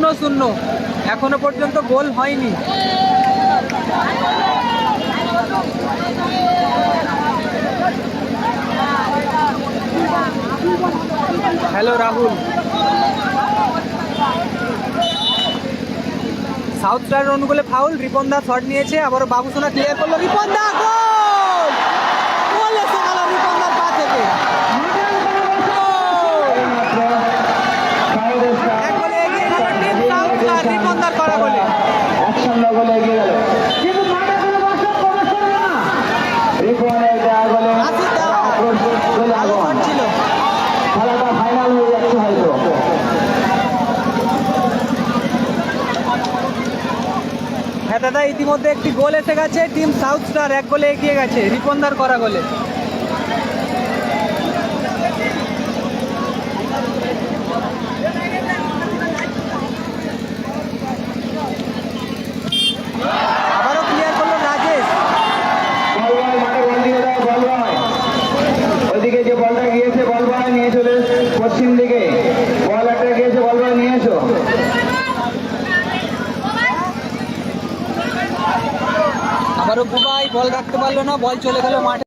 0-0, এখনো পর্যন্ত গোল হয়নি। হ্যালো রাহুল। সাউথ স্টার অনুকূলে ফাউল, রিপন দা শট নিয়েছে, আবারও বাবুসোনা ক্লিয়ার করলো, রিপন দা গোল! গোল এসে গেল রিপন দার পা থেকে। এক গোলে এগিয়ে গেল টিম সাউথ স্টার, রিপন দার করা গোলে। গোলে এগিয়ে গেল, কিন্তু মাঠে কোনো দর্শক প্রবেশ করবে না। রিপনের দেওয়া গোলে ভালো শট ছিল। খেলাটা ফাইনাল হয়ে যাচ্ছে হয়তো। হ্যাঁ দাদা, ইতিমধ্যে একটি গোল এসে গেছে, টিম সাউথ স্টার 1 গোলে এগিয়ে গেছে রিপন দার করা গোলে। আবারও ক্লিয়ার করলো রাজেশ। বল বয় মাঠে বল দিয়ে দাও, বল বয় ওইদিকে যে বলটা গিয়েছে, বল বয় নিয়ে চলে পশ্চিম দিকে, বল একটা গিয়েছে, বল বয় নিয়ে এসো। আবারও বুবাই বল রাখতে পারলো না, বল চলে গেল মাঠে।